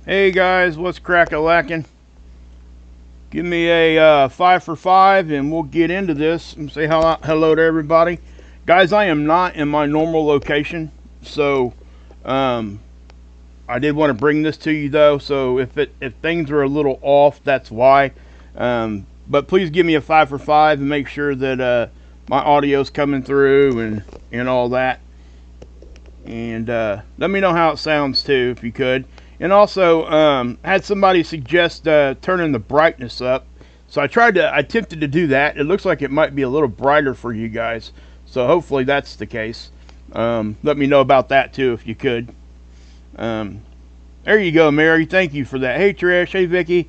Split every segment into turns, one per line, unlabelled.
Hey guys, what's crack-a-lackin'? Give me a 5 for 5 and we'll get into this and say hello to everybody. Guys, I am not in my normal location, so I did want to bring this to you though, so if things are a little off, that's why. But please give me a 5 for 5 and make sure that my audio's coming through and all that. And let me know how it sounds too, if you could. And also, had somebody suggest turning the brightness up. So I attempted to do that. It looks like it might be a little brighter for you guys. So hopefully that's the case. Let me know about that too, if you could. There you go, Mary. Thank you for that. Hey, Trish. Hey, Vicky.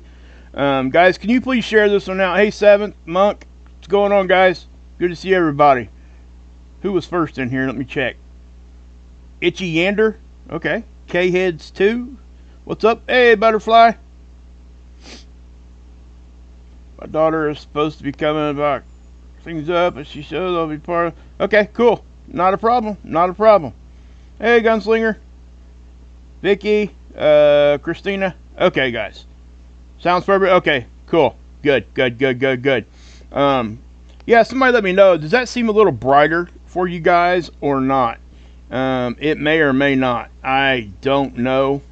Guys, can you please share this one out? Hey, 7th, Monk. What's going on, guys? Good to see everybody. Who was first in here? Let me check. Itchy Yander. Okay. K-Heads 2. What's up? Hey, Butterfly. My daughter is supposed to be coming about things up, and she shows I'll be part of. Okay, cool. Not a problem. Not a problem. Hey, Gunslinger. Vicky. Christina. Okay, guys. Sounds perfect. Okay, cool. Good. Yeah, somebody let me know. Does that seem a little brighter for you guys or not? It may or may not. I don't know.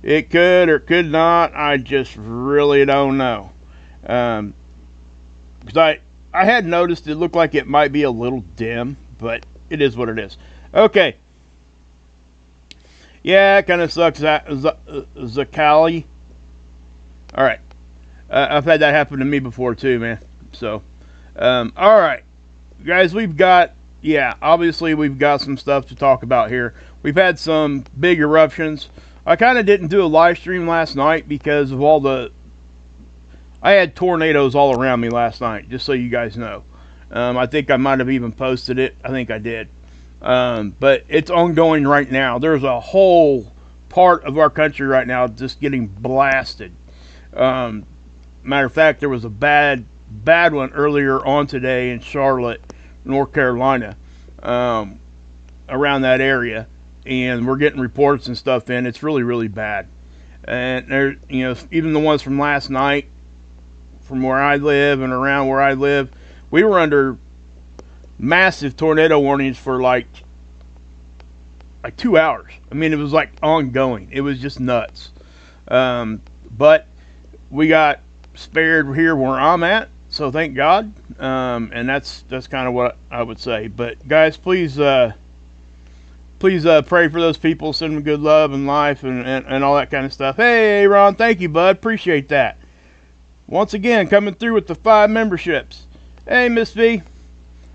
It could or could not. I just really don't know. Because I had noticed it looked like it might be a little dim, but it is what it is. Okay. Yeah, it kind of sucks. Zakali. All right. I've had that happen to me before too, man. So, all right, guys, obviously we've got some stuff to talk about here. We've had some big eruptions. I kind of didn't do a live stream last night because of I had tornadoes all around me last night, just so you guys know. I think I might have even posted it. I think I did. But it's ongoing right now. There's a whole part of our country right now just getting blasted. Matter of fact, there was a bad one earlier on today in Charlotte, North Carolina, around that area, and we're getting reports and stuff in. It's really, really bad. And there, even the ones from last night, from where I live and around where I live, we were under massive tornado warnings for like 2 hours. I mean, it was like ongoing. It was just nuts. But we got spared here where I'm at, so thank God. And that's kind of what I would say. But guys, please pray for those people. Send them good love and life and all that kind of stuff. Hey, Ron, thank you, bud. Appreciate that. Once again, coming through with the 5 memberships. Hey, Miss V.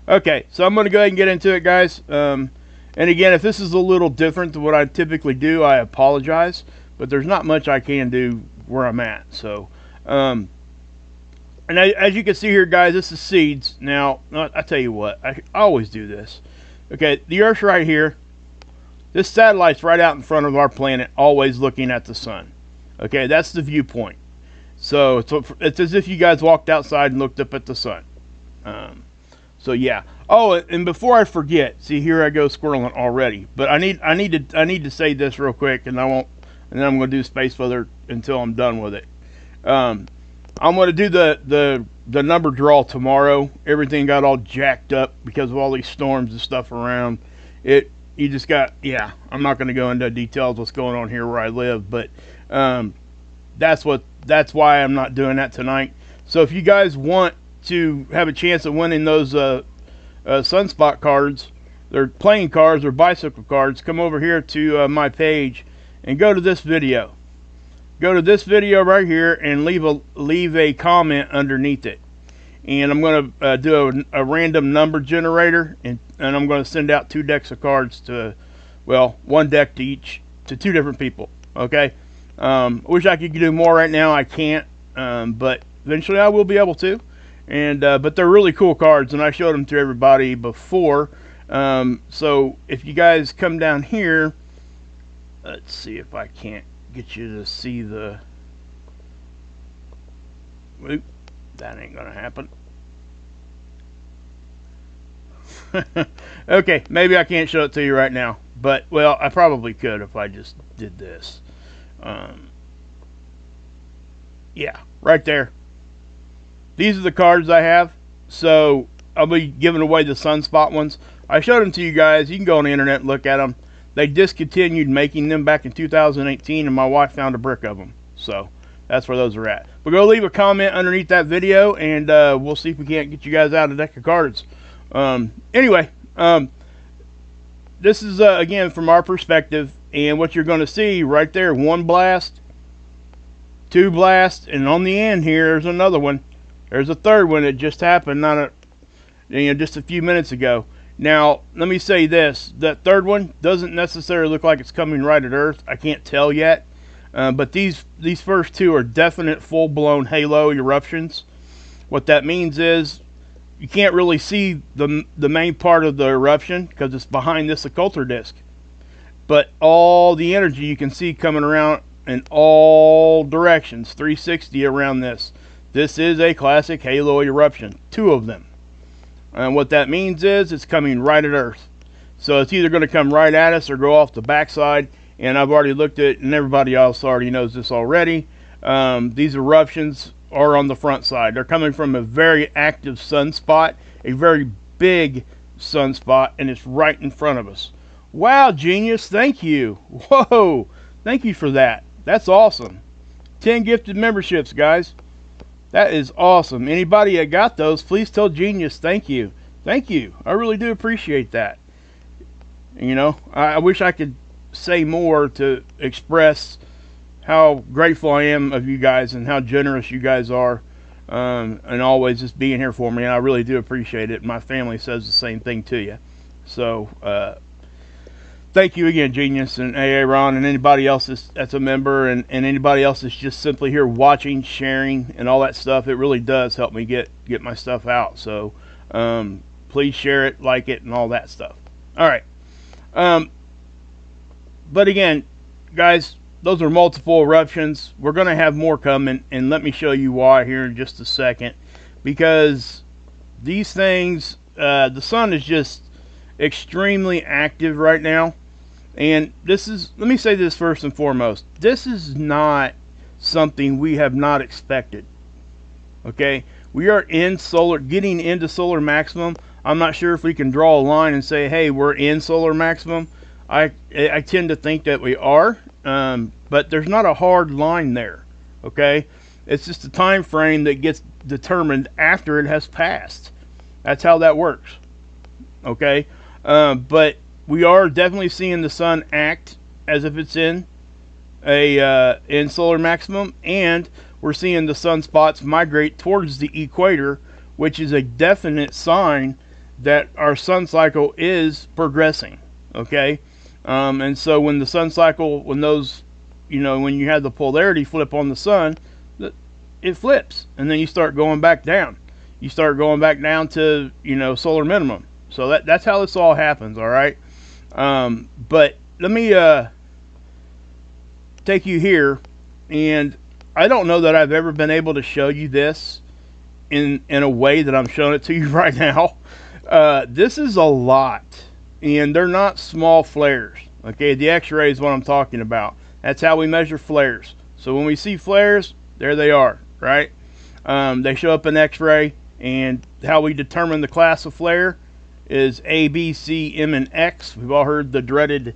Okay, so I'm going to go ahead and get into it, guys. And again, if this is a little different than what I typically do, I apologize. But there's not much I can do where I'm at. So, and as you can see here, guys, this is seeds. Now, I tell you what, I always do this. Okay, the Earth's right here. This satellite's right out in front of our planet, always looking at the sun. Okay, that's the viewpoint. So it's as if you guys walked outside and looked up at the sun. So yeah. Oh, and before I forget, see here I go squirreling already. But I need to say this real quick, and then I'm going to do space weather until I'm done with it. I'm going to do the number draw tomorrow. Everything got all jacked up because of all these storms and stuff around. I'm not going to go into details what's going on here where I live, but that's why I'm not doing that tonight. So if you guys want to have a chance of winning those Sunspot cards, they're playing cards or bicycle cards, come over here to my page and go to this video. Go to this video right here and leave a comment underneath it. And I'm going to do a random number generator, and I'm going to send out 2 decks of cards to, well, 1 deck to 2 different people. Okay? Wish I could do more right now. I can't, but eventually I will be able to. And but they're really cool cards, and I showed them to everybody before. So if you guys come down here, let's see if I can't get you to see the. Oop, that ain't gonna happen. Okay, maybe I can't show it to you right now. But, well, I probably could if I just did this. Yeah, right there. These are the cards I have. So I'll be giving away the Sunspot ones. I showed them to you guys. You can go on the internet and look at them. They discontinued making them back in 2018, and my wife found a brick of them. So that's where those are at. But go leave a comment underneath that video, and we'll see if we can't get you guys out a deck of cards. Anyway, this is, again, from our perspective, and what you're going to see right there, 1 blast, 2 blasts, and on the end here, there's another one. There's a third one that just happened just a few minutes ago. Now, let me say this. That third one doesn't necessarily look like it's coming right at Earth. I can't tell yet. But these first two are definite full-blown halo eruptions. What that means is you can't really see the main part of the eruption because it's behind this occulter disk. But all the energy you can see coming around in all directions, 360 around this. This is a classic halo eruption, 2 of them. And what that means is it's coming right at Earth. So it's either going to come right at us or go off the backside. And I've already looked at it, and everybody else already knows this already. These eruptions are on the front side. They're coming from a very active sunspot, a very big sunspot, and it's right in front of us. Wow, genius, thank you. Whoa, thank you for that. That's awesome. 10 gifted memberships, guys. That is awesome. Anybody that got those, please tell Genius thank you. Thank you. I really do appreciate that. You know, I wish I could say more to express how grateful I am of you guys and how generous you guys are, and always just being here for me. And I really do appreciate it. My family says the same thing to you. So, thank you again, Genius and AA Ron, and anybody else that's a member, and anybody else that's just simply here watching, sharing, and all that stuff. It really does help me get my stuff out. So please share it, like it, and all that stuff. All right. But again, guys, those are multiple eruptions. We're going to have more coming, and let me show you why here in just a second. Because these things, the sun is just extremely active right now. And this is, let me say this first and foremost, this is not something we have not expected. Okay, we are getting into solar maximum. I'm not sure if we can draw a line and say, hey, we're in solar maximum. I tend to think that we are, but there's not a hard line there. Okay, it's just a time frame that gets determined after it has passed. That's how that works. Okay, but we are definitely seeing the sun act as if it's in solar maximum, and we're seeing the sunspots migrate towards the equator, which is a definite sign that our sun cycle is progressing. Okay, and so when the sun cycle, when you have the polarity flip on the sun, it flips, and then you start going back down. You start going back down to solar minimum. So that's how this all happens. All right. But let me take you here, and I don't know that I've ever been able to show you this in a way that I'm showing it to you right now. This is a lot, and they're not small flares. Okay, the X-ray is what I'm talking about. That's how we measure flares. So when we see flares, there they are, right? They show up in X-ray, and how we determine the class of flare is A, B, C, M, and X. We've all heard the dreaded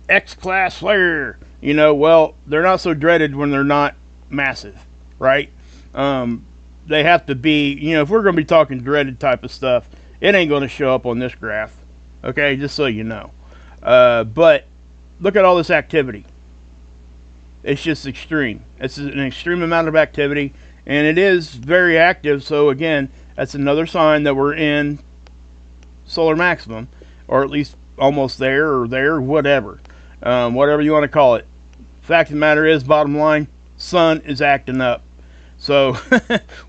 Xclass flare. Well, they're not so dreaded when they're not massive, right? They have to be, if we're going to be talking dreaded type of stuff, it ain't going to show up on this graph. Okay, just so you know. But look at all this activity. It's just extreme. It's an extreme amount of activity, and it is very active. So again, that's another sign that we're in solar maximum, or at least almost there, or whatever you want to call it. Fact of the matter is, bottom line, sun is acting up. So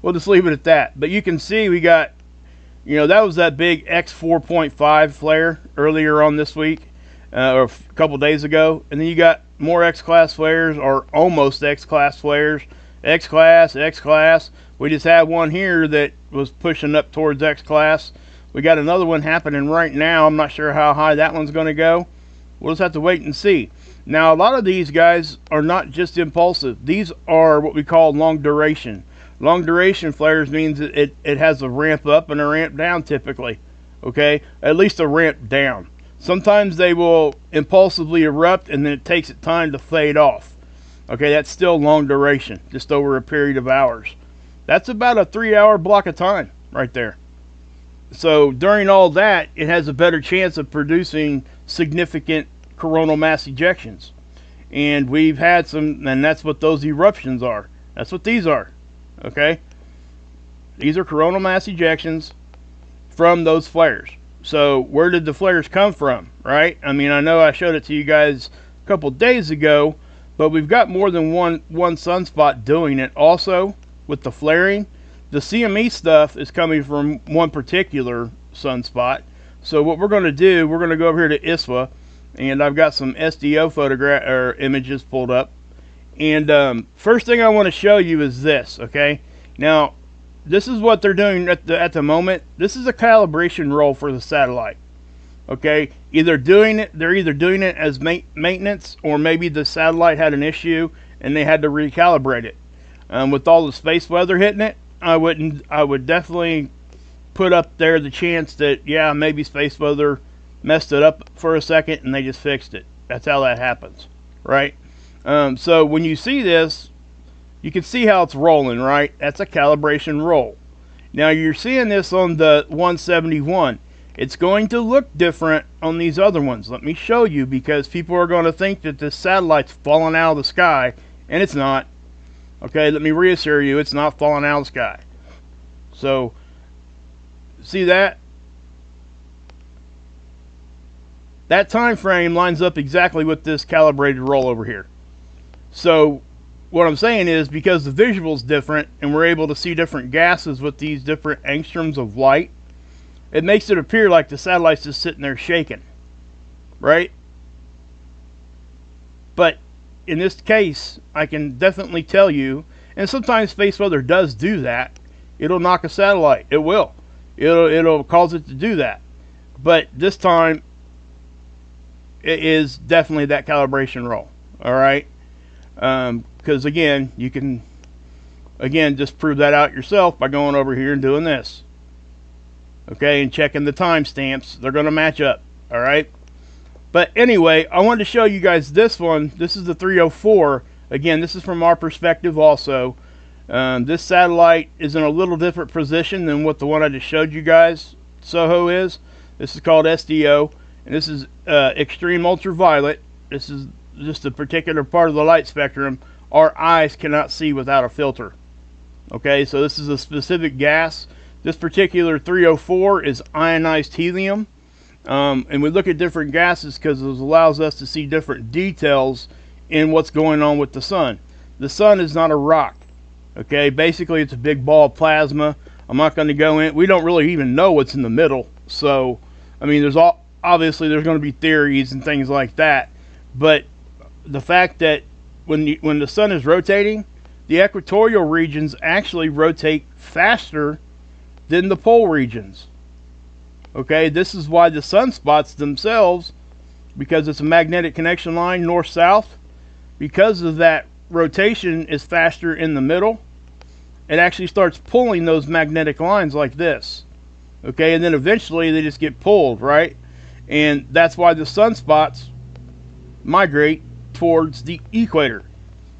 we'll just leave it at that. But you can see we got, that was that big X 4.5 flare earlier on this week, or a couple days ago, and then you got more X-class flares, or almost X-class flares. X-class. We just had one here that was pushing up towards X-class. We got another one happening right now. I'm not sure how high that one's going to go. We'll just have to wait and see. Now, a lot of these guys are not just impulsive. These are what we call long duration. Long duration flares means it has a ramp up and a ramp down typically. Okay, at least a ramp down. Sometimes they will impulsively erupt and then it takes it time to fade off. Okay, that's still long duration, just over a period of hours. That's about a 3-hour block of time right there. So during all that, it has a better chance of producing significant coronal mass ejections. And we've had some, and that's what those eruptions are. That's what these are. Okay? These are coronal mass ejections from those flares. So where did the flares come from, right? I mean, I know I showed it to you guys a couple days ago, but we've got more than one sunspot doing it also with the flaring. The CME stuff is coming from one particular sunspot. So what we're going to do, we're going to go over here to ISWA, and I've got some SDO images pulled up. And first thing I want to show you is this, okay? Now, this is what they're doing at the moment. This is a calibration roll for the satellite, okay? They're either doing it as maintenance, or maybe the satellite had an issue and they had to recalibrate it. With all the space weather hitting it, I would definitely put up there the chance that, yeah, maybe space weather messed it up for a second and they just fixed it. That's how that happens, right? So when you see this, you can see how it's rolling, right? That's a calibration roll. Now you're seeing this on the 171. It's going to look different on these other ones. Let me show you, because people are going to think that this satellite's falling out of the sky, and it's not. Okay, let me reassure you, it's not falling out of the sky. So, see that? That time frame lines up exactly with this calibrated roll over here. So, what I'm saying is, because the visual's different and we're able to see different gases with these different angstroms of light, it makes it appear like the satellite's just sitting there shaking, right? But in this case, I can definitely tell you, and sometimes space weather does do that. It'll knock a satellite. It will. It'll cause it to do that. But this time, it is definitely that calibration roll. All right. Because again, you can just prove that out yourself by going over here and doing this. Okay, and checking the timestamps. They're going to match up. All right. But anyway, I wanted to show you guys this one. This is the 304. Again, this is from our perspective also. This satellite is in a little different position than what the one I just showed you guys, SOHO, is. This is called SDO, and this is extreme ultraviolet. This is just a particular part of the light spectrum our eyes cannot see without a filter. Okay, so this is a specific gas. This particular 304 is ionized helium. And we look at different gases because it allows us to see different details in what's going on with the sun. The sun is not a rock. Okay, basically it's a big ball of plasma. I'm not going to go in. We don't really even know what's in the middle. So, I mean, obviously there's going to be theories and things like that. But the fact that when the sun is rotating, the equatorial regions actually rotate faster than the pole regions. Okay, this is why the sunspots themselves, because it's a magnetic connection line north-south, because of that rotation is faster in the middle, it actually starts pulling those magnetic lines like this. Okay, and then eventually they just get pulled, right? And that's why the sunspots migrate towards the equator.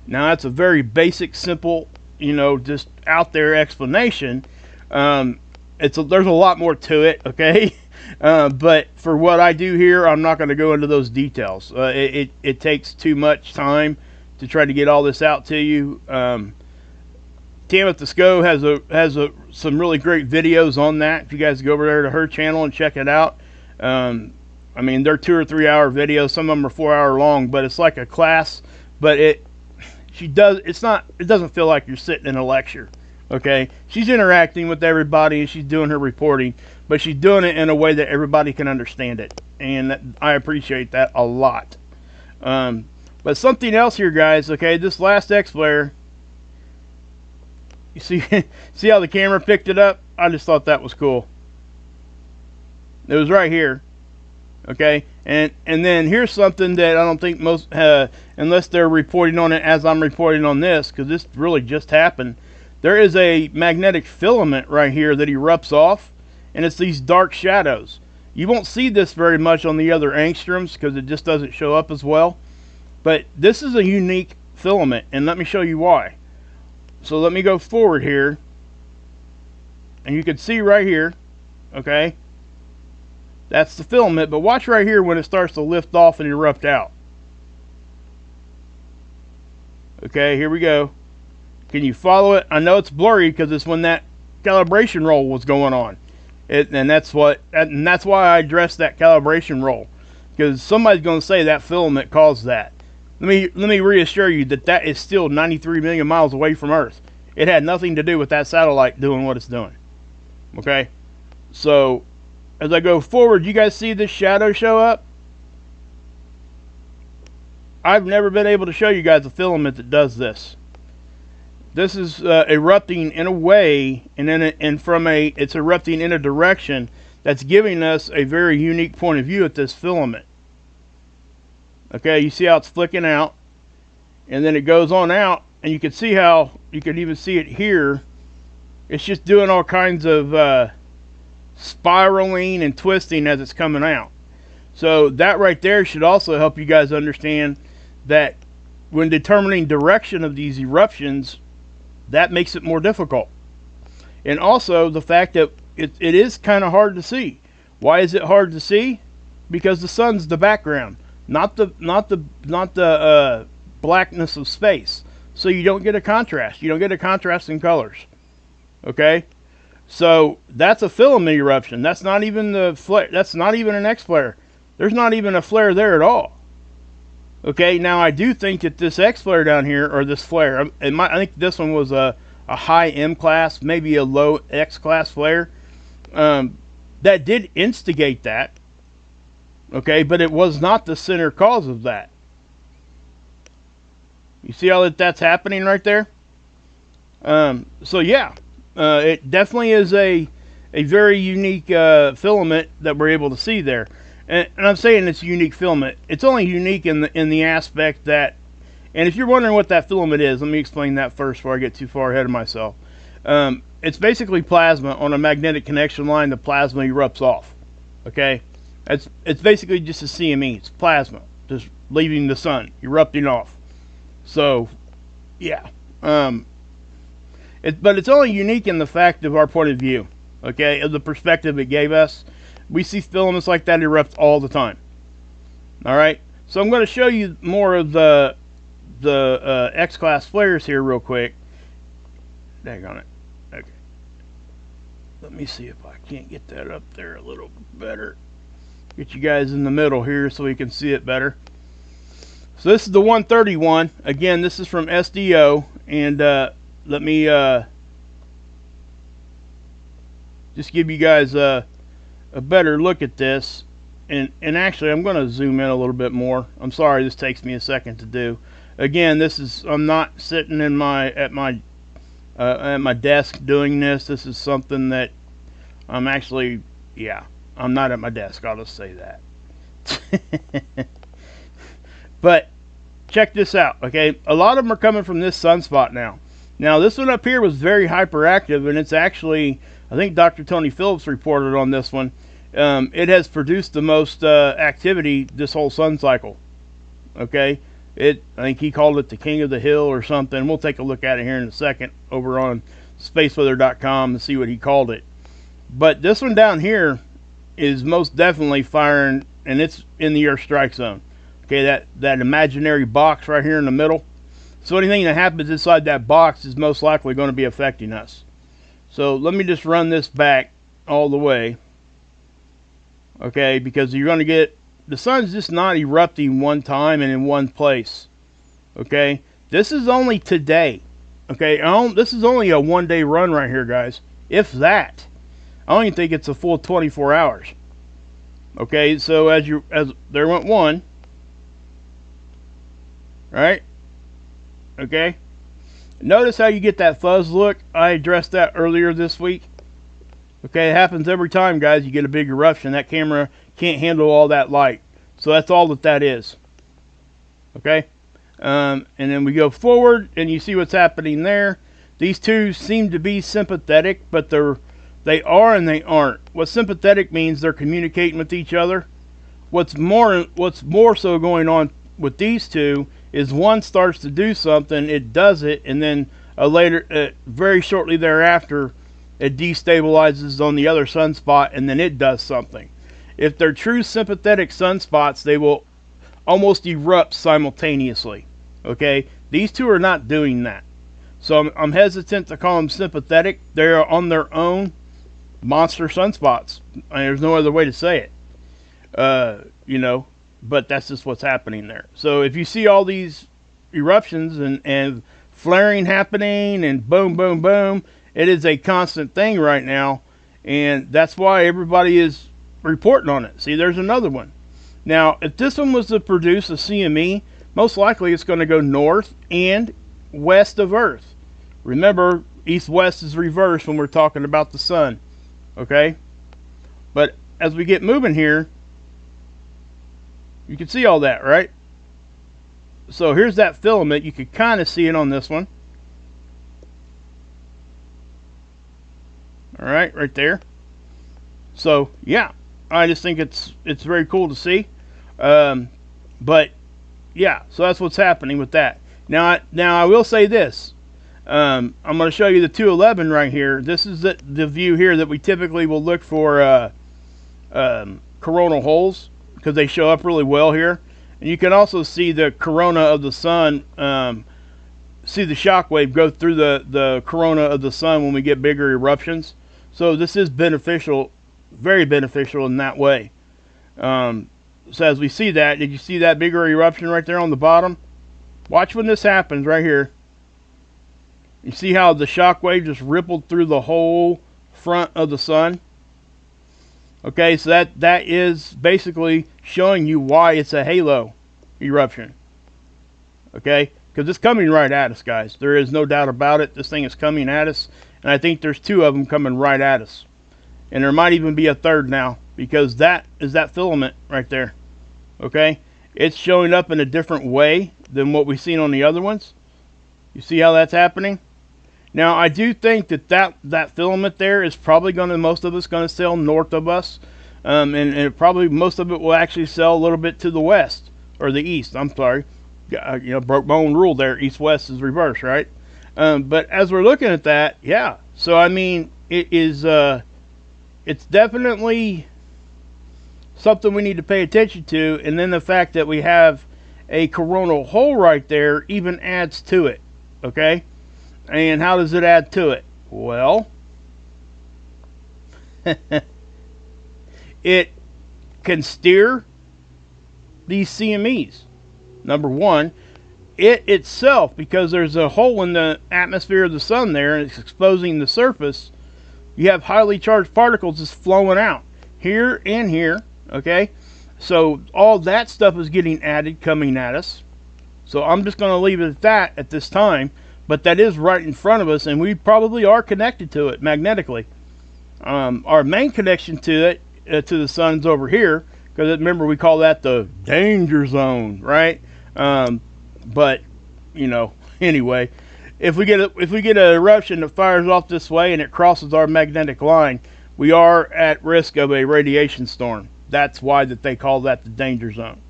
Now that's a very basic, simple, just out there explanation. There's a lot more to it, okay? But for what I do here, I'm not going to go into those details. It takes too much time to try to get all this out to you. Tamitha Sco has some really great videos on that. If you guys go over there to her channel and check it out. I mean, they're 2 or 3 hour videos. Some of them are 4 hour long, but it's like a class. But it doesn't feel like you're sitting in a lecture. Okay, she's interacting with everybody and she's doing her reporting, but she's doing it in a way that everybody can understand it, and I appreciate that a lot. But something else here, guys. Okay, this last X flare, you see how the camera picked it up? I just thought that was cool. It was right here. Okay, and then here's something that I don't think most, unless they're reporting on it as I'm reporting on this, because this really just happened. There is a magnetic filament right here that erupts off, and it's these dark shadows. You won't see this very much on the other angstroms because it just doesn't show up as well. But this is a unique filament, and let me show you why. So let me go forward here, and you can see right here, okay, that's the filament, but watch right here when it starts to lift off and erupt out. Okay, here we go. Can you follow it? I know it's blurry because it's when that calibration roll was going on. And that's why I addressed that calibration roll, because somebody's going to say that filament caused that. Let me reassure you that that is still 93 million miles away from Earth. It had nothing to do with that satellite doing what it's doing. Okay? So, as I go forward, you guys see this shadow show up? I've never been able to show you guys a filament that does this. This is erupting in a way, and then it's erupting in a direction that's giving us a very unique point of view at this filament. Okay, you see how it's flicking out, and then it goes on out, and you can see how, you can even see it here. It's just doing all kinds of spiraling and twisting as it's coming out. So that right there should also help you guys understand that when determining direction of these eruptions, that makes it more difficult. And also the fact that it is kind of hard to see. Why is it hard to see? Because the sun's the background, not the blackness of space. So you don't get a contrast. You don't get a contrast in colors. Okay? So that's a filament eruption. That's not even the flare. That's not even an X flare. There's not even a flare there at all. Okay, now I do think that this X flare down here, or this flare, I think this one was a high M class, maybe a low X class flare. That did instigate that. Okay, but it was not the center cause of that. You see how that's happening right there? So yeah, it definitely is a very unique filament that we're able to see there. And I'm saying it's a unique filament. It's only unique in the aspect that, and if you're wondering what that filament is, let me explain that first before I get too far ahead of myself. It's basically plasma on a magnetic connection line. The plasma erupts off. Okay, it's basically just a CME. It's plasma just leaving the sun, erupting off. So, yeah. But it's only unique in the fact of our point of view. Okay, of the perspective it gave us. We see filaments like that erupt all the time. Alright, so I'm going to show you more of the Xclass flares here real quick. Daggone it. Okay. Let me see if I can't get that up there a little better. Get you guys in the middle here so we can see it better. So this is the 131. Again, this is from SDO. And let me just give you guys a better look at this, and actually I'm going to zoom in a little bit more. I'm sorry this takes me a second to do. Again, this is, I'm not sitting in at my desk doing this. This is something that I'm actually, yeah, I'm not at my desk, I'll just say that. But check this out. Okay, a lot of them are coming from this Sunspot now. This one up here was very hyperactive, and it's actually, I think Dr. Tony Phillips reported on this one. It has produced the most activity this whole sun cycle. Okay, I think he called it the king of the hill or something. We'll take a look at it here in a second over on spaceweather.com and see what he called it. But this one down here is most definitely firing, and it's in the Earth strike zone. Okay, that imaginary box right here in the middle. So anything that happens inside that box is most likely going to be affecting us. So let me just run this back all the way. Okay, because you're going to get, the sun's just not erupting one time and in one place. Okay, this is only today. Okay, this is only a one-day run right here, guys. If that. I don't even think it's a full 24 hours. Okay, so as there went one. Right? Okay. Notice how you get that fuzz look. I addressed that earlier this week. Okay, it happens every time, guys, you get a big eruption. That camera can't handle all that light. So that's all that is. Okay? And then we go forward, and you see what's happening there. These two seem to be sympathetic, but they are and they aren't. What sympathetic means, they're communicating with each other. What's more so going on with these two is one starts to do something, it does it, and then very shortly thereafter, it destabilizes on the other sunspot, and then it does something. If they're true sympathetic sunspots, they will almost erupt simultaneously. Okay, these two are not doing that, so I'm hesitant to call them sympathetic. They're on their own monster sunspots. There's no other way to say it. You know, but that's just what's happening there. So if you see all these eruptions and flaring happening and boom, boom, boom, it is a constant thing right now, and that's why everybody is reporting on it. See, there's another one. Now, if this one was to produce a CME, most likely it's going to go north and west of Earth. Remember, east-west is reversed when we're talking about the sun. Okay? But as we get moving here, you can see all that, right? So here's that filament. You can kind of see it on this one. All right there. So yeah, I just think it's very cool to see. But yeah, so that's what's happening with that. Now I will say this. I'm going to show you the 211 right here. This is the view here that we typically will look for coronal holes, because they show up really well here. And you can also see the corona of the sun, see the shock wave go through the corona of the sun when we get bigger eruptions. So this is beneficial, very beneficial in that way. So as we see that, did you see that bigger eruption right there on the bottom? Watch when this happens right here. You see how the shock wave just rippled through the whole front of the sun? Okay, so that is basically showing you why it's a halo eruption. Okay, because it's coming right at us, guys. There is no doubt about it. This thing is coming at us, and I think there's two of them coming right at us. And there might even be a third now, because that is that filament right there. Okay, it's showing up in a different way than what we've seen on the other ones. You see how that's happening? Now, I do think that filament there is probably most of it's going to sell north of us. And probably most of it will actually sell a little bit to the west, or the east, I'm sorry. You know, broke my own rule there. East-west is reverse, right? But as we're looking at that, yeah. So, I mean, it's definitely something we need to pay attention to. And then the fact that we have a coronal hole right there even adds to it, okay? And how does it add to it? Well, it can steer these CMEs. Number one, it itself, because there's a hole in the atmosphere of the sun there and it's exposing the surface, you have highly charged particles just flowing out here and here, okay? So all that stuff is getting added, coming at us. So I'm just going to leave it at that at this time. But that is right in front of us, and we probably are connected to it magnetically. Our main connection to it, to the sun's over here, because remember we call that the danger zone, right? But you know, anyway, if we get an eruption that fires off this way and it crosses our magnetic line, we are at risk of a radiation storm. That's why they call that the danger zone.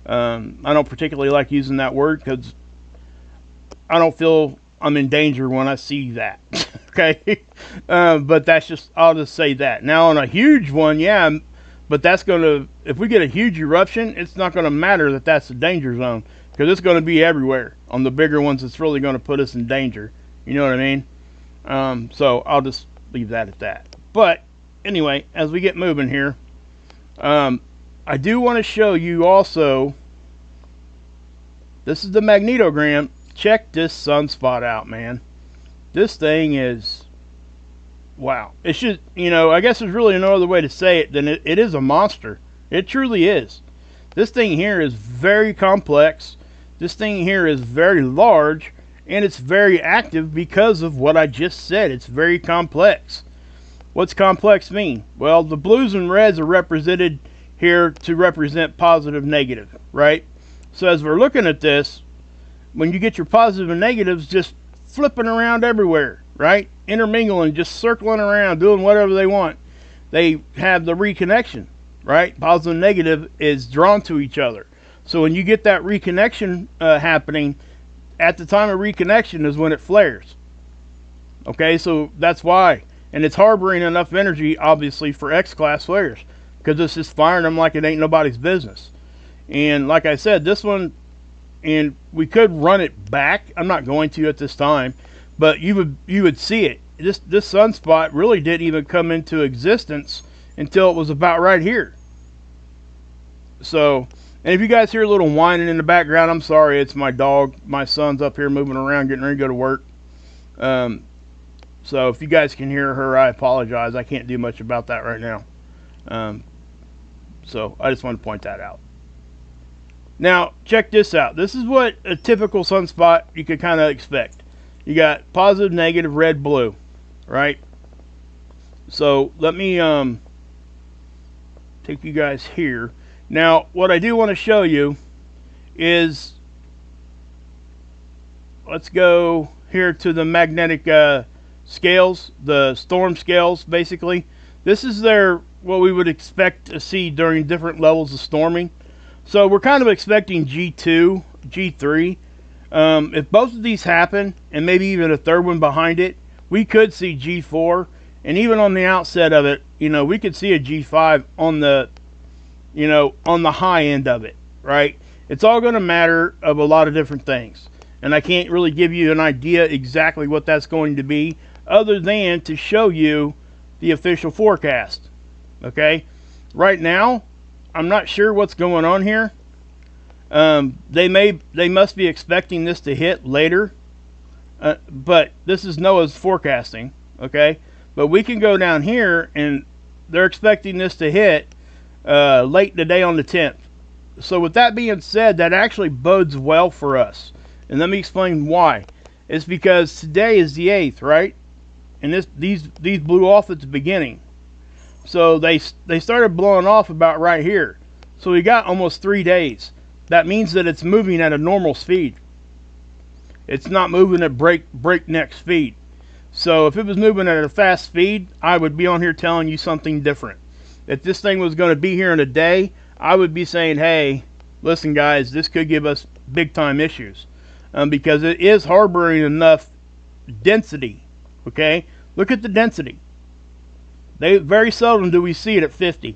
I don't particularly like using that word because I don't feel I'm in danger when I see that. Okay, but that's just, I'll just say that. Now on a huge one, yeah, but that's gonna, if we get a huge eruption, it's not gonna matter that that's the danger zone, because it's gonna be everywhere. On the bigger ones, it's really gonna put us in danger. You know what I mean? So I'll just leave that at that. But anyway, as we get moving here, I do want to show you also, this is the magnetogram. Check this sunspot out, man. This thing is, wow. It should, you know, I guess there's really no other way to say it than it is a monster. It truly is. This thing here is very complex. This thing here is very large, and it's very active because of what I just said. It's very complex. What's complex mean? Well, the blues and reds are represented here to represent positive, negative, right? So as we're looking at this, when you get your positive and negatives just flipping around everywhere, right? Intermingling, just circling around, doing whatever they want. They have the reconnection, right? Positive and negative is drawn to each other. So when you get that reconnection happening, at the time of reconnection is when it flares. Okay, so that's why. And it's harboring enough energy, obviously, for Xclass flares, because it's just firing them like it ain't nobody's business. And like I said, this one, and we could run it back. I'm not going to at this time, but you would see it. This sunspot really didn't even come into existence until it was about right here. So, and if you guys hear a little whining in the background, I'm sorry. It's my dog. My son's up here moving around, getting ready to go to work. So if you guys can hear her, I apologize. I can't do much about that right now. So I just wanted to point that out. Now, check this out. This is what a typical sunspot you could kind of expect. You got positive, negative, red, blue, right? So let me take you guys here. Now, what I do want to show you is, let's go here to the magnetic scales, the storm scales, basically. This is what we would expect to see during different levels of storming. So we're kind of expecting G2, G3. If both of these happen, and maybe even a third one behind it, we could see G4. And even on the outset of it, we could see a G5 on the, on the high end of it, right? It's all going to matter of a lot of different things. And I can't really give you an idea exactly what that's going to be, other than to show you the official forecast. Okay? Right now, I'm not sure what's going on here. They must be expecting this to hit later. But this is NOAA's forecasting. Okay? But we can go down here, and they're expecting this to hit late today on the 10th. So with that being said, that actually bodes well for us. And let me explain why. It's because today is the 8th, right? And these blew off at the beginning. So they started blowing off about right here. So we got almost 3 days. That means that it's moving at a normal speed. It's not moving at breakneck speed. So if it was moving at a fast speed, I would be on here telling you something different. If this thing was going to be here in a day, I would be saying, hey, listen guys, this could give us big time issues. Because it is harboring enough density. Okay, look at the density. Very seldom do we see it at 50.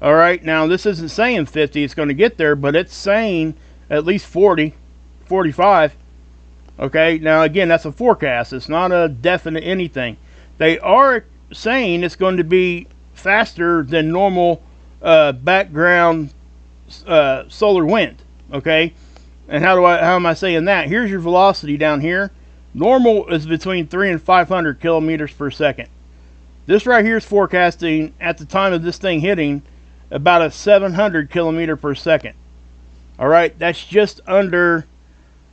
All right, now this isn't saying 50, it's going to get there, but it's saying at least 40, 45. Okay, now again, that's a forecast. It's not a definite anything. They are saying it's going to be faster than normal background solar wind. Okay, and how am I saying that? Here's your velocity down here. Normal is between 300 and 500 kilometers per second. This right here is forecasting at the time of this thing hitting about a 700 kilometer per second. All right, that's just under,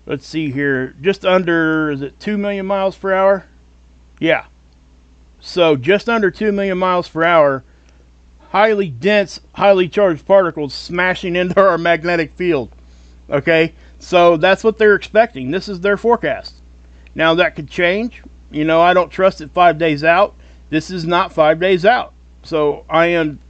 let's see here, just under, is it 2 million miles per hour? Yeah. So just under 2 million miles per hour, highly dense, highly charged particles smashing into our magnetic field. Okay, so that's what they're expecting. This is their forecast. Now that could change. I don't trust it 5 days out. This is not 5 days out. So I am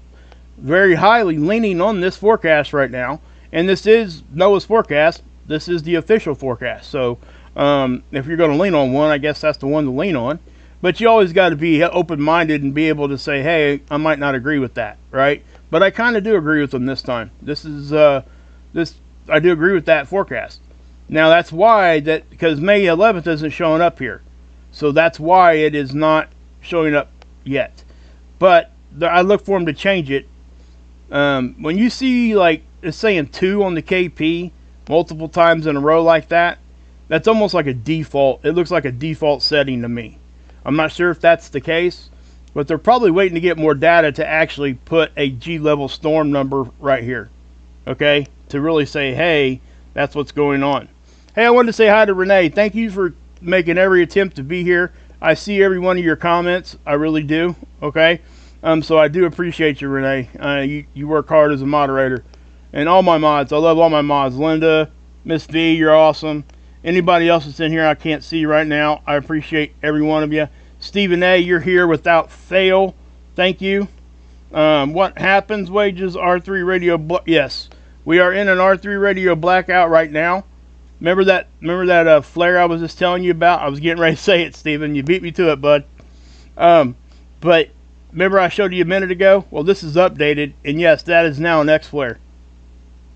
very highly leaning on this forecast right now. And this is NOAA's forecast. This is the official forecast. So if you're going to lean on one, I guess that's the one to lean on. But you always got to be open-minded and be able to say, hey, I might not agree with that, right? But I kind of do agree with them this time. I do agree with that forecast. Now that's why because May 11th isn't showing up here. So that's why it is not showing up yet. But I look for them to change it. When you see like it's saying 2 on the KP multiple times in a row like that, that's almost like a default. It looks like a default setting to me. I'm not sure if that's the case, but they're probably waiting to get more data to actually put a G-level storm number right here. Okay? To really say, hey, that's what's going on. Hey, I wanted to say hi to Renee. Thank you for making every attempt to be here. I see every one of your comments. I really do. Okay. So I do appreciate you, Renee. You work hard as a moderator. And all my mods. I love all my mods. Linda, Miss V, you're awesome. Anybody else that's in here I can't see right now, I appreciate every one of you. Stephen A., you're here without fail. Thank you. What happens? Wages, R3 radio. Yes, we are in an R3 radio blackout right now. Remember that flare I was just telling you about? I was getting ready to say it, Stephen. You beat me to it, bud. But remember I showed you a minute ago? Well, this is updated, and yes, that is now an X flare.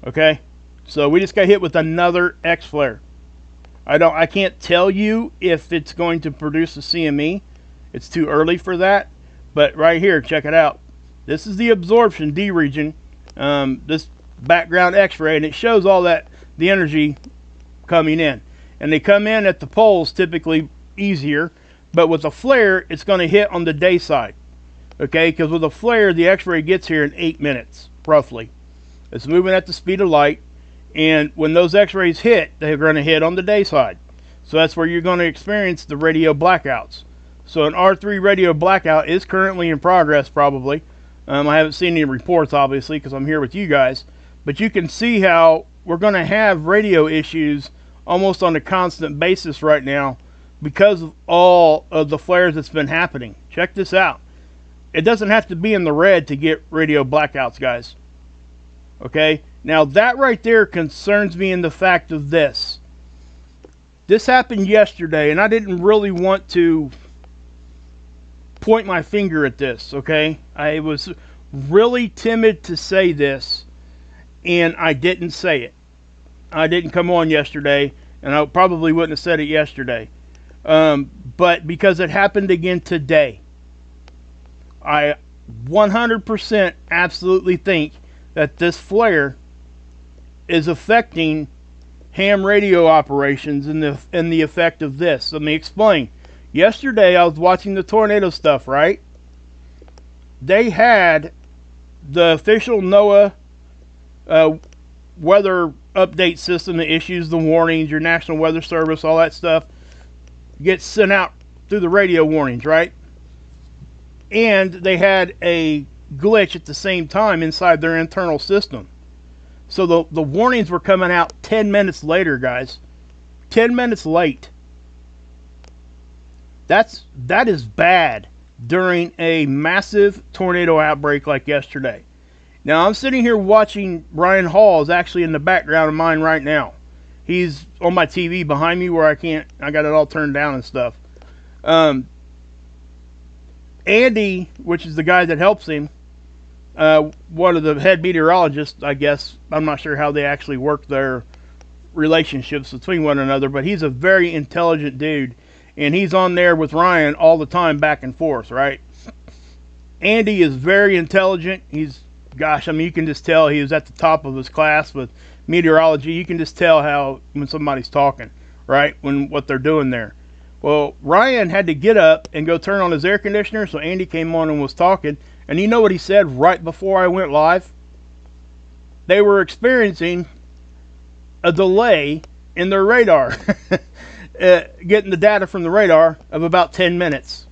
Okay, so we just got hit with another X flare. I can't tell you if it's going to produce a CME. It's too early for that. But right here, check it out. This is the absorption D region. This background X-ray, and it shows all that the energy coming in. And they come in at the poles typically easier, but with a flare, it's going to hit on the day side. Okay, because with a flare, the X-ray gets here in 8 minutes, roughly. It's moving at the speed of light. And when those X-rays hit, they're going to hit on the day side. So that's where you're going to experience the radio blackouts. So an R3 radio blackout is currently in progress, probably. I haven't seen any reports, obviously, because I'm here with you guys. But you can see how we're going to have radio issues almost on a constant basis right now because of all of the flares that's been happening. Check this out. It doesn't have to be in the red to get radio blackouts, guys. Okay? Now that right there concerns me in the fact of this. This happened yesterday, and I didn't really want to point my finger at this, okay? I was really timid to say this, and I didn't say it. I didn't come on yesterday, and I probably wouldn't have said it yesterday. But because it happened again today, I 100% absolutely think that this flare is affecting ham radio operations and the effect of this. Let me explain. Yesterday I was watching the tornado stuff, right? They had the official NOAA weather update system that issues the warnings, your National Weather Service, all that stuff gets sent out through the radio warnings, right? And they had a glitch at the same time inside their internal system. So the warnings were coming out 10 minutes later, guys. 10 minutes late. That is bad during a massive tornado outbreak like yesterday. Now, I'm sitting here watching Ryan Hall is actually in the background of mine right now. He's on my TV behind me where I got it all turned down and stuff. Andy, which is the guy that helps him, one of the head meteorologists, I guess. I'm not sure how they actually work their relationships between one another, but he's a very intelligent dude, and he's on there with Ryan all the time back and forth, right? Andy is very intelligent. Gosh, I mean, you can just tell he was at the top of his class with meteorology. You can just tell how when somebody's talking, right? What they're doing there. Well, Ryan had to get up and go turn on his air conditioner, so Andy came on and was talking. And you know what he said right before I went live? They were experiencing a delay in their radar, getting the data from the radar of about 10 minutes.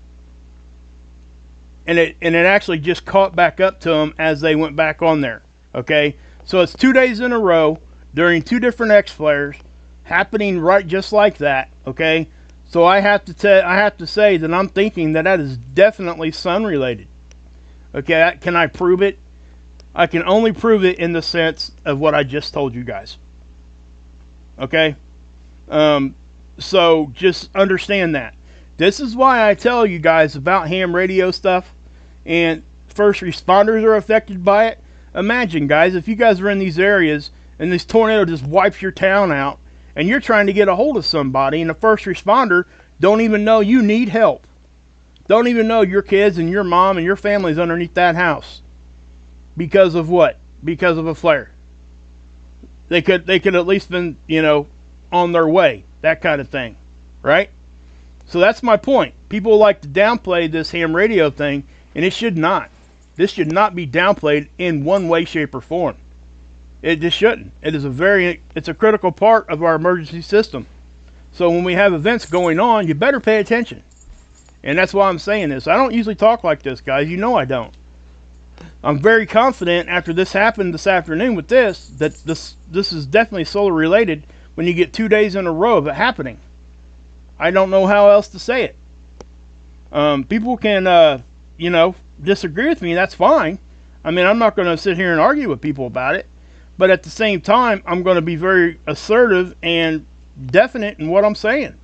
And it actually just caught back up to them as they went back on there. Okay, so it's 2 days in a row during 2 different X flares happening right just like that. Okay, so I have to say that I'm thinking that is definitely sun related. Okay, can I prove it? I can only prove it in the sense of what I just told you guys. Okay, so just understand that. This is why I tell you guys about ham radio stuff, and first responders are affected by it. Imagine, guys, if you guys are in these areas and this tornado just wipes your town out, and you're trying to get a hold of somebody, and the first responder don't even know you need help. Don't even know your kids and your mom and your family's underneath that house. Because of what? Because of a flare. They could at least been, on their way. That kind of thing. Right? So that's my point. People like to downplay this ham radio thing, and it should not. This should not be downplayed in one way, shape, or form. It just shouldn't. It's a critical part of our emergency system. So when we have events going on, you better pay attention. And that's why I'm saying this. I don't usually talk like this, guys. You know I don't. I'm very confident after this happened this afternoon with this, that this is definitely solar related when you get 2 days in a row of it happening. I don't know how else to say it. People can, you know, disagree with me. That's fine. I mean, I'm not going to sit here and argue with people about it. But at the same time, I'm going to be very assertive and definite in what I'm saying.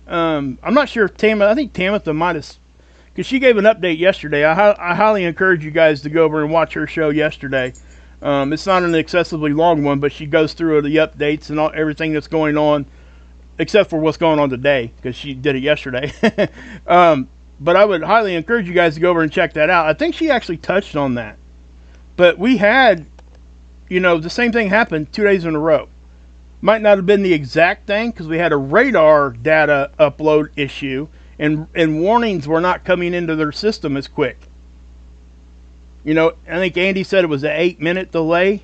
I'm not sure if I think Tamitha might have, because she gave an update yesterday. I highly encourage you guys to go over and watch her show yesterday. It's not an excessively long one, but she goes through the updates and everything that's going on, except for what's going on today, because she did it yesterday. But I would highly encourage you guys to go over and check that out. I think she actually touched on that. But we had, you know, the same thing happened 2 days in a row. Might not have been the exact thing, because we had a radar data upload issue, and warnings were not coming into their system as quick. You know, I think Andy said it was an 8-minute delay.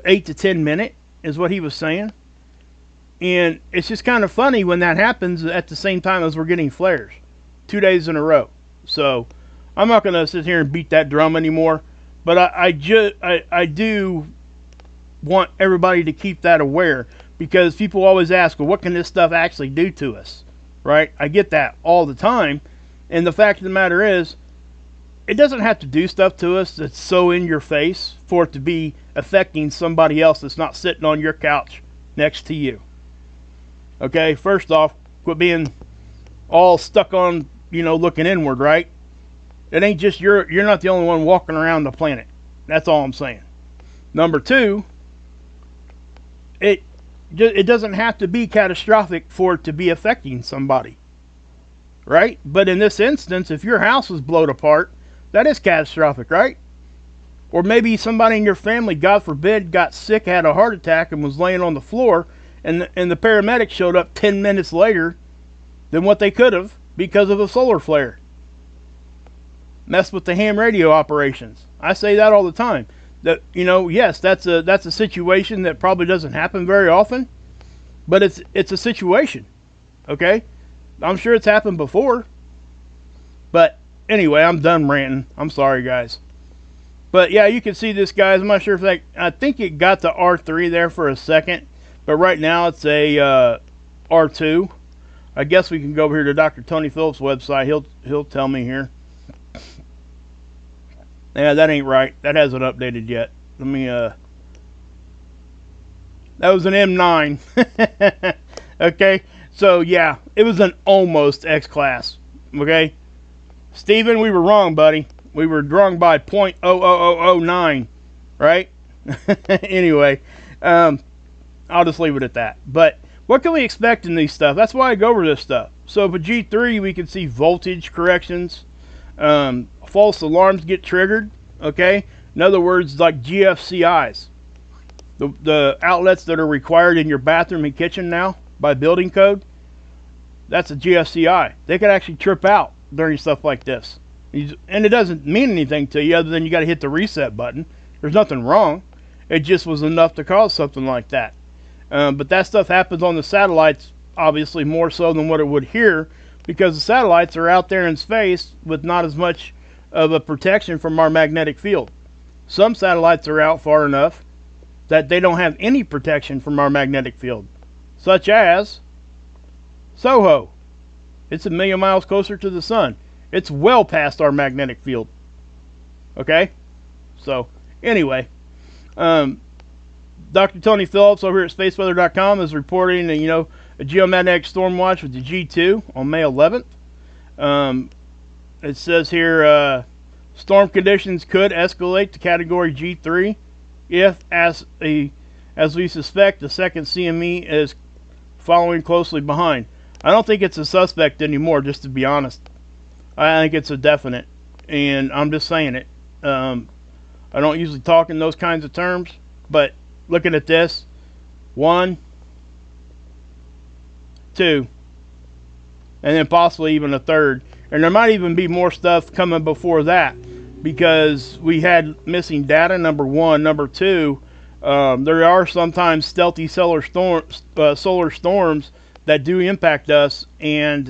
8 to 10 minute is what he was saying. And it's just kind of funny when that happens at the same time as we're getting flares. 2 days in a row. So I'm not going to sit here and beat that drum anymore. But I do want everybody to keep that aware, because people always ask, well, what can this stuff actually do to us? Right? I get that all the time. And the fact of the matter is, it doesn't have to do stuff to us that's so in your face for it to be affecting somebody else that's not sitting on your couch next to you. Okay, first off, quit being all stuck on, you know, looking inward, right? It ain't just you're not the only one walking around the planet. That's all I'm saying. Number two, it doesn't have to be catastrophic for it to be affecting somebody, right? But in this instance, if your house was blown apart, that is catastrophic, right? Or maybe somebody in your family, God forbid, got sick, had a heart attack, and was laying on the floor, and the paramedics showed up 10 minutes later than what they could have because of a solar flare. Mess with the ham radio operations. I say that all the time. That, you know, yes, that's a situation that probably doesn't happen very often, but it's a situation. Okay, I'm sure it's happened before. But anyway, I'm done ranting. I'm sorry, guys. But yeah, you can see this, guys. I'm not sure if I think it got to R3 there for a second, but right now it's a R2. I guess we can go over here to Dr. Tony Phillips' website. He'll tell me here. Yeah, that ain't right. That hasn't updated yet. Let me, that was an M9. Okay, so yeah, it was an almost Xclass. Okay, Steven, we were wrong, buddy. We were wrong by 0.00009, right? Anyway, I'll just leave it at that. But what can we expect in these stuff? That's why I go over this stuff. So for G3, we can see voltage corrections. False alarms get triggered. Okay, in other words, like GFCIs, the outlets that are required in your bathroom and kitchen now by building code, that's a GFCI. They could actually trip out during stuff like this, and it doesn't mean anything to you other than you got to hit the reset button. There's nothing wrong. It just was enough to cause something like that. But that stuff happens on the satellites, obviously more so than what it would here, because the satellites are out there in space with not as much of a protection from our magnetic field. Some satellites are out far enough that they don't have any protection from our magnetic field, such as SOHO. It's 1,000,000 miles closer to the sun. It's well past our magnetic field. Okay? So, anyway, Dr. Tony Phillips over here at spaceweather.com is reporting, you know, a geomagnetic storm watch with the G2 on May 11th. It says here, storm conditions could escalate to category G3 if, as we suspect, the second CME is following closely behind. I don't think it's a suspect anymore, just to be honest. I think it's a definite, and I'm just saying it. I don't usually talk in those kinds of terms, but looking at this, 1, 2, and then possibly even a third. And there might even be more stuff coming before that, because we had missing data, number one. Number two, there are sometimes stealthy solar storms that do impact us, and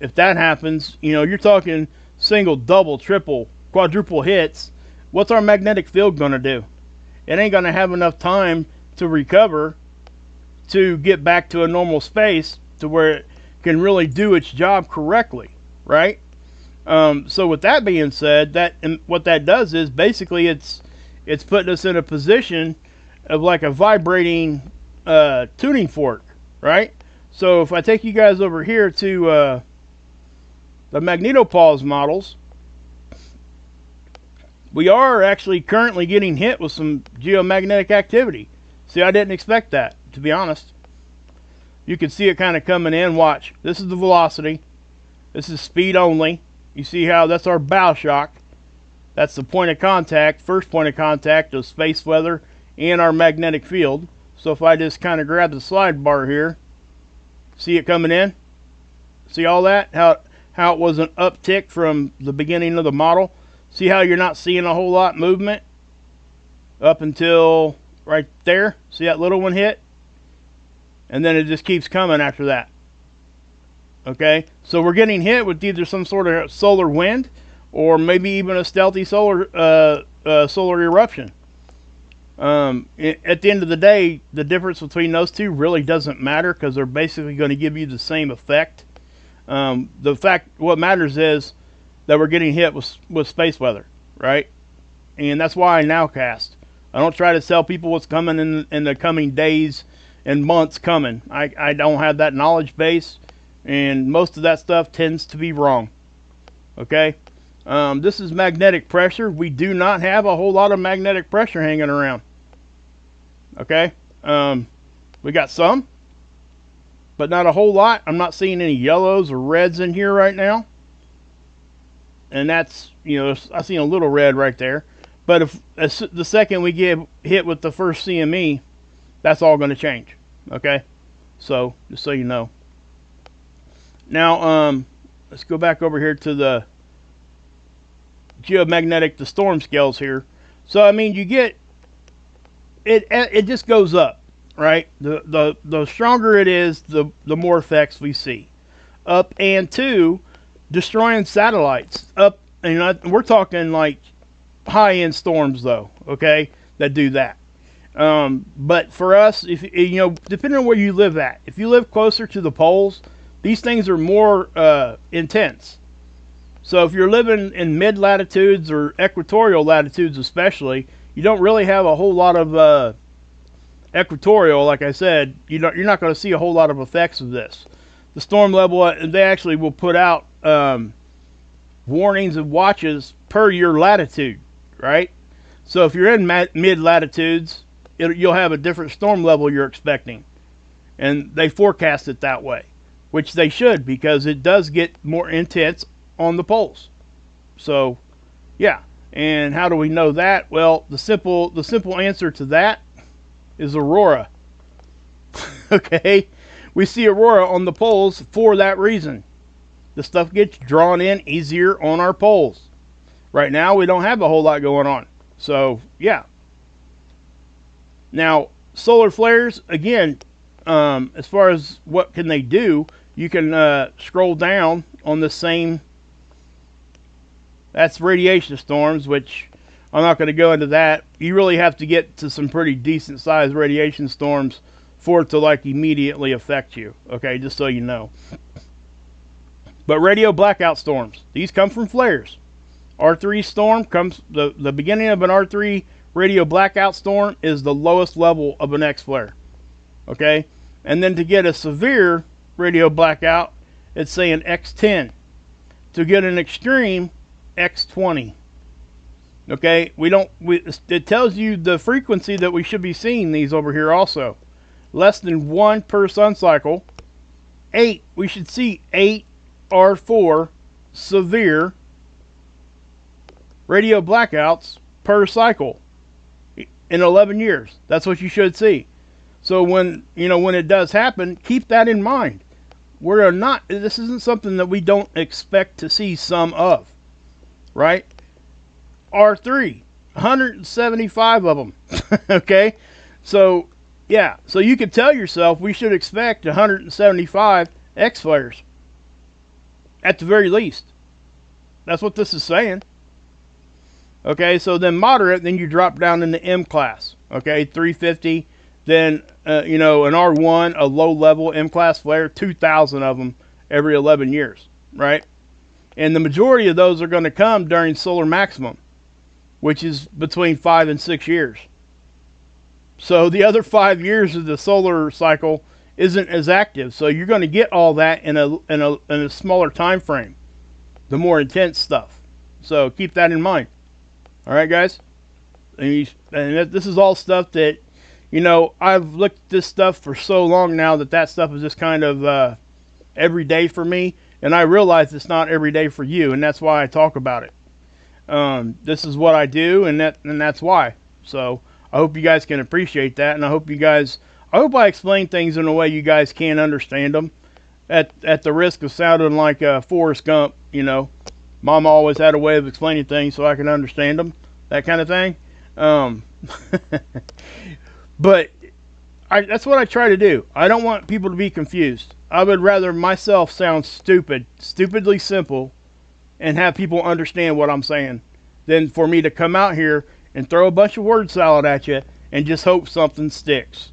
if that happens, you know, you're talking single, double, triple, quadruple hits. What's our magnetic field going to do? It ain't going to have enough time to recover to get back to a normal space to where it can really do its job correctly, right? So with that being said, what that does is basically it's putting us in a position of like a vibrating tuning fork, right? So if I take you guys over here to the magnetopause models, we are actually currently getting hit with some geomagnetic activity. See, I didn't expect that, to be honest. You can see it kind of coming in. Watch. This is the velocity. This is speed only. You see how that's our bow shock. That's the point of contact, first point of contact of space weather and our magnetic field. So if I just kind of grab the slide bar here, see it coming in? See all that? How it was an uptick from the beginning of the model? See how you're not seeing a whole lot movement up until right there? See that little one hit? And then it just keeps coming after that. Okay, so we're getting hit with either some sort of solar wind or maybe even a stealthy solar eruption. At the end of the day, the difference between those two really doesn't matter because they're basically going to give you the same effect. What matters is that we're getting hit with space weather, right? And that's why I nowcast. I don't try to tell people what's coming in the coming days and months coming. I don't have that knowledge base, and most of that stuff tends to be wrong. Okay? This is magnetic pressure. We do not have a whole lot of magnetic pressure hanging around. Okay? We got some, but not a whole lot. I'm not seeing any yellows or reds in here right now. And that's, you know, I see a little red right there. But the second we get hit with the first CME, that's all going to change. Okay? So, just so you know. Now, let's go back over here to the geomagnetic, the storm scales here. So, I mean, you get, it just goes up, right? The stronger it is, the more effects we see. Up and to destroying satellites. Up, and we're talking like high-end storms though, okay, that do that. But for us, if you know, depending on where you live at, if you live closer to the poles, these things are more intense. So if you're living in mid latitudes or equatorial latitudes especially, you don't really have a whole lot of equatorial, like I said, you're not going to see a whole lot of effects of this. The storm level, they actually will put out warnings and watches per your latitude, right? So if you're in mid latitudes, you'll have a different storm level you're expecting, and they forecast it that way, which they should, because it does get more intense on the poles. So yeah. And how do we know that? Well, the simple answer to that is aurora. Okay, we see aurora on the poles for that reason. The stuff gets drawn in easier on our poles. Right now, we don't have a whole lot going on. So yeah. Now, solar flares, again, as far as what can they do, you can scroll down on the same. That's radiation storms, which I'm not going to go into that. You really have to get to some pretty decent sized radiation storms for it to like immediately affect you. Okay, just so you know. But radio blackout storms, these come from flares. R3 storm comes, the beginning of an R3 radio blackout storm is the lowest level of an X flare. Okay, and then to get a severe radio blackout, it's saying X10. To get an extreme, X20. Okay, it tells you the frequency that we should be seeing these over here also. Less than 1 per sun cycle. 8, we should see 8 R4 severe radio blackouts per cycle in 11 years. That's what you should see. So when it does happen, keep that in mind. This isn't something that we don't expect to see some of. Right? R3, 175 of them. Okay? So, yeah. So you could tell yourself we should expect 175 X flares. at the very least. That's what this is saying. Okay, so then moderate, then you drop down into M class. Okay, 350. Then, you know, an R1, a low-level M-class flare, 2,000 of them every 11 years, right? And the majority of those are going to come during solar maximum, which is between 5 and 6 years. So the other 5 years of the solar cycle isn't as active. So you're going to get all that in a smaller time frame, the more intense stuff. So keep that in mind. All right, guys? And this is all stuff that, you know, I've looked at this stuff for so long now that stuff is just kind of every day for me. And I realize it's not every day for you, and that's why I talk about it. This is what I do, and that's why. So I hope you guys can appreciate that, and I hope I explain things in a way you guys can understand them. At the risk of sounding like Forrest Gump, you know, Mama always had a way of explaining things so I can understand them, that kind of thing. But that's what I try to do. I don't want people to be confused. I would rather myself sound stupidly simple, and have people understand what I'm saying, than for me to come out here and throw a bunch of word salad at you and just hope something sticks.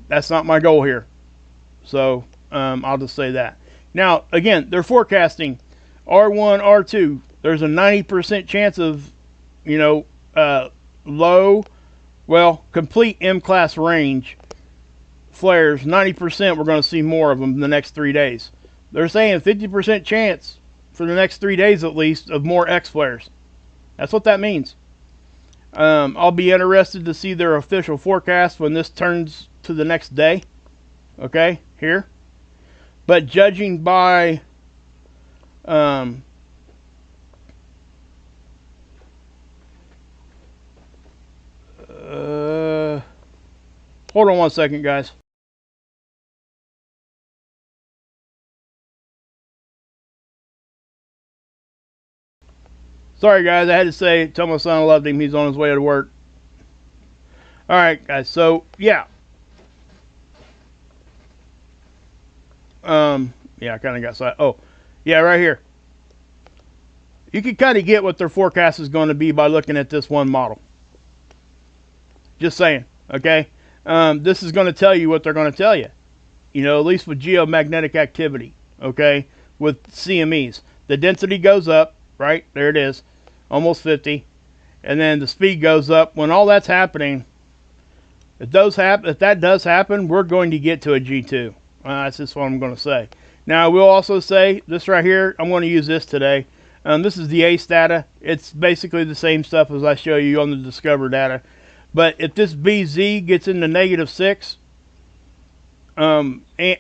That's not my goal here. So I'll just say that. Now, again, they're forecasting R1, R2. There's a 90% chance of, you know, complete M-class range flares. 90% we're going to see more of them in the next 3 days. They're saying 50% chance for the next 3 days at least of more X flares. That's what that means. I'll be interested to see their official forecast when this turns to the next day. Okay, here. But judging by hold on one second, guys. Sorry, guys. I had to tell my son I loved him. He's on his way to work. All right, guys. So, yeah. Yeah, I kind of got side. Oh, yeah, right here. You can kind of get what their forecast is going to be by looking at this one model. Just saying, okay? This is going to tell you what they're going to tell you. You know, at least with geomagnetic activity, okay? With CMEs. The density goes up, right? There it is. Almost 50. And then the speed goes up. When all that's happening, if that does happen, we're going to get to a G2. That's just what I'm going to say. Now, I will also say, this right here, I'm going to use this today. This is the ACE data. It's basically the same stuff as I show you on the Discover data. But if this BZ gets into -6,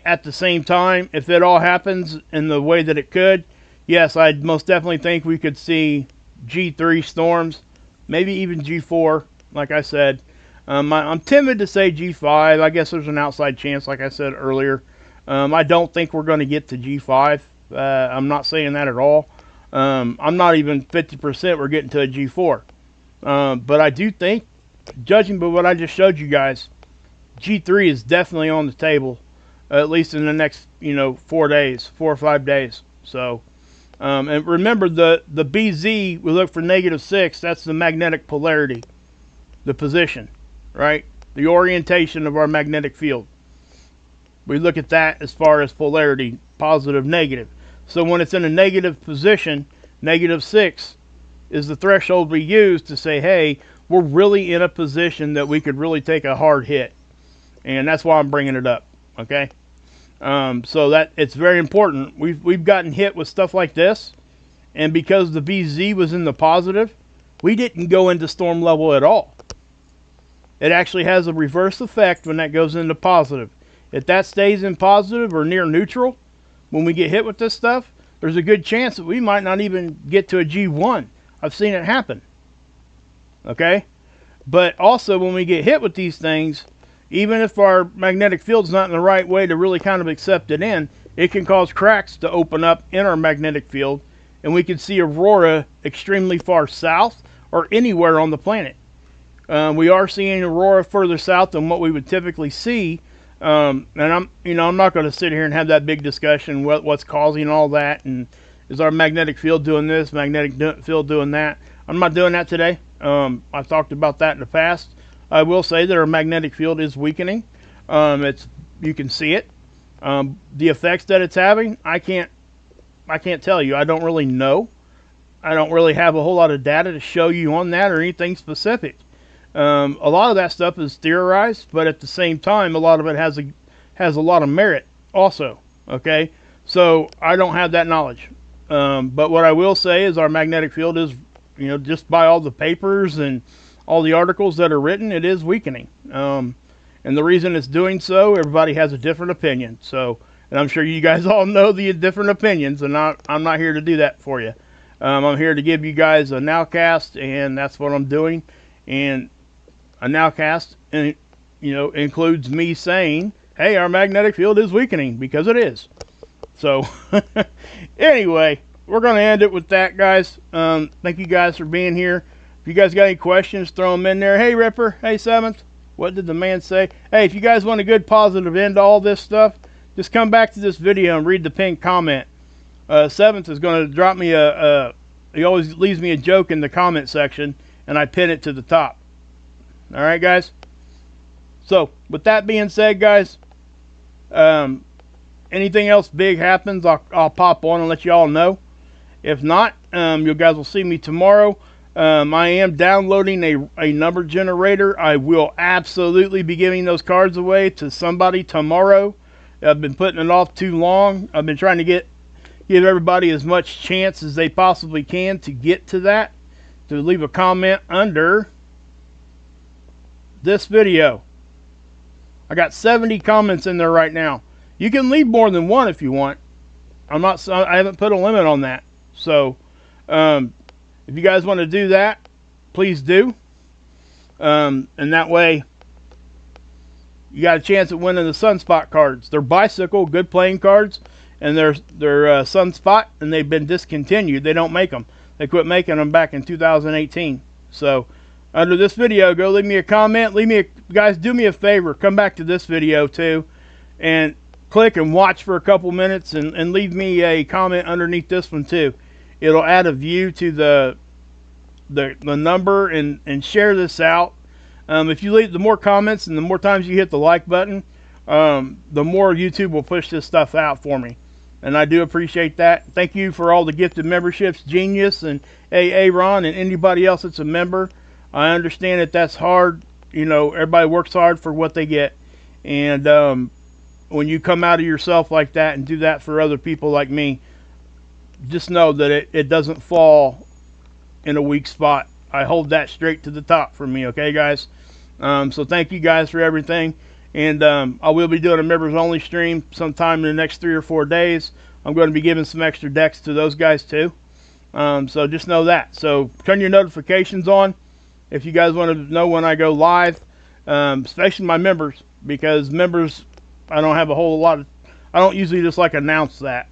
at the same time, if it all happens in the way that it could, yes, I'd most definitely think we could see G3 storms, maybe even G4, like I said. I'm timid to say G5. I guess there's an outside chance, like I said earlier. I don't think we're going to get to G5. I'm not saying that at all. I'm not even 50% we're getting to a G4. But I do think, judging by what I just showed you guys, G3 is definitely on the table, at least in the next, 4 or 5 days. So, and remember the BZ, we look for -6. That's the magnetic polarity, the position, right? The orientation of our magnetic field. We look at that as far as polarity, positive, negative. So when it's in a negative position, -6 is the threshold we use to say, hey, we're really in a position that we could really take a hard hit. And that's why I'm bringing it up, okay? So that it's very important. We've gotten hit with stuff like this, and because the BZ was in the positive, we didn't go into storm level at all. It actually has a reverse effect when that goes into positive. If that stays in positive or near neutral, when we get hit with this stuff, there's a good chance that we might not even get to a G1. I've seen it happen. Okay? But also when we get hit with these things, even if our magnetic field's not in the right way to really kind of accept it in, it can cause cracks to open up in our magnetic field, and we can see aurora extremely far south or anywhere on the planet. We are seeing aurora further south than what we would typically see And I'm not going to sit here and have that big discussion what's causing all that, and is our magnetic field doing this, magnetic field doing that. I'm not doing that today. I've talked about that in the past. I will say that our magnetic field is weakening. You can see it. The effects that it's having, I can't tell you. I don't really know. I don't really have a whole lot of data to show you on that or anything specific. A lot of that stuff is theorized, but at the same time, a lot of it has a lot of merit also. Okay, so I don't have that knowledge. But what I will say is our magnetic field is, just by all the papers and all the articles that are written, it is weakening. And the reason it's doing so, everybody has a different opinion. So, and I'm sure you guys all know the different opinions, and I'm not here to do that for you. I'm here to give you guys a nowcast, and that's what I'm doing. And a nowcast, includes me saying, hey, our magnetic field is weakening, because it is. So, anyway, we're going to end it with that, guys. Thank you guys for being here. If you guys got any questions, throw them in there. Hey, Ripper. Hey, Seventh. What did the man say? Hey, if you guys want a good positive end to all this stuff, just come back to this video and read the pinned comment. Seventh is going to drop me he always leaves me a joke in the comment section, and I pin it to the top. All right, guys. So, with that being said, guys, anything else big happens, I'll pop on and let you all know. If not, you guys will see me tomorrow. I am downloading a number generator. I will absolutely be giving those cards away to somebody tomorrow. I've been putting it off too long. I've been trying to give everybody as much chance as they possibly can to get to that. To leave a comment under this video. I got 70 comments in there right now. You can leave more than one if you want. I haven't put a limit on that. So, if you guys want to do that, please do. And that way, you got a chance at winning the Sunspot cards. They're bicycle, good playing cards, and they're Sunspot, and they've been discontinued. They don't make them. They quit making them back in 2018. So, under this video, go leave me a comment. Guys, do me a favor. Come back to this video too, and click and watch for a couple minutes, and leave me a comment underneath this one too. It'll add a view to the number, and share this out. If you leave the more comments and the more times you hit the like button, the more YouTube will push this stuff out for me. And I do appreciate that. Thank you for all the gifted memberships, Genius and AA Ron, and anybody else that's a member. I understand that that's hard. Everybody works hard for what they get. And when you come out of yourself like that and do that for other people like me, just know that it doesn't fall in a weak spot. I hold that straight to the top for me, okay, guys? So thank you guys for everything. And I will be doing a members only stream sometime in the next 3 or 4 days. I'm going to be giving some extra decks to those guys too. So just know that. So turn your notifications on if you guys want to know when I go live, especially my members, because members, I don't have a whole lot of, I don't usually just announce that.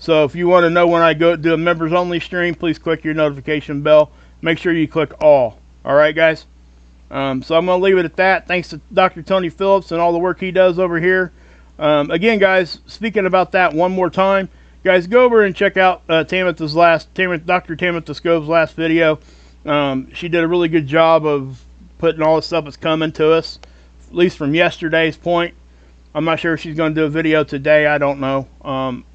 So if you want to know when I go do a members only stream, please click your notification bell. Make sure you click all. Alright, guys? So I'm going to leave it at that. Thanks to Dr. Tony Phillips and all the work he does over here. Again, guys, speaking about that one more time, guys, go over and check out Dr. Tamitha Scove's last video. She did a really good job of putting all the stuff that's coming to us, at least from yesterday's point. I'm not sure if she's going to do a video today. I don't know.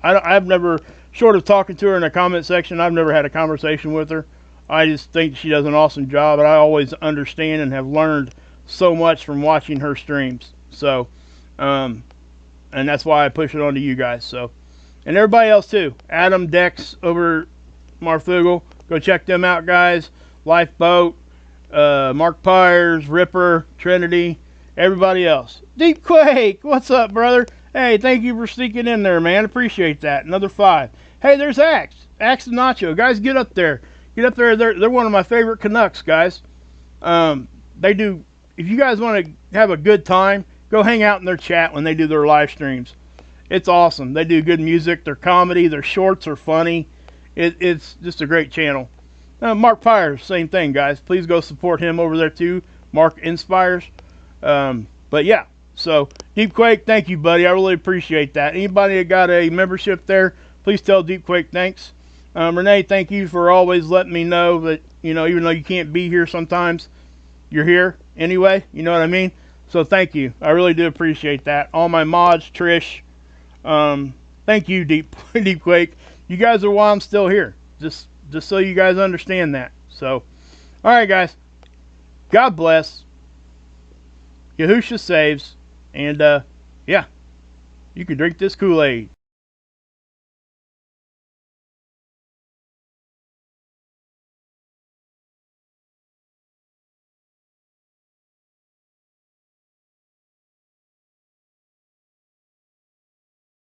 I've never, short of talking to her in the comment section, I've never had a conversation with her. I just think she does an awesome job, and I always understand and have learned so much from watching her streams. So, and that's why I push it on to you guys. So, and everybody else too. Adam, Dex over Marfugal. Go check them out, guys. Lifeboat, Mark Pyers, Ripper, Trinity, everybody else. Deep Quake, what's up, brother? Hey, thank you for sneaking in there, man. Appreciate that. Another 5. Hey, there's Axe and Nacho. Guys, get up there. Get up there. They're one of my favorite Canucks, guys. They do. If you guys want to have a good time, go hang out in their chat when they do their live streams. It's awesome. They do good music. Their comedy, their shorts are funny. It's just a great channel. Mark Pyers, same thing, guys. Please go support him over there too. Mark Inspires. But yeah, So, Deepquake, thank you, buddy. I really appreciate that. Anybody that got a membership there, please tell Deepquake thanks. Renee, thank you for always letting me know that, you know, even though you can't be here sometimes, you're here anyway. You know what I mean? So thank you. I really do appreciate that. All my mods, Trish, thank you, Deepquake. You guys are why I'm still here. Just so you guys understand that. So, all right, guys. God bless. Yahusha saves. And, yeah, you can drink this Kool-Aid.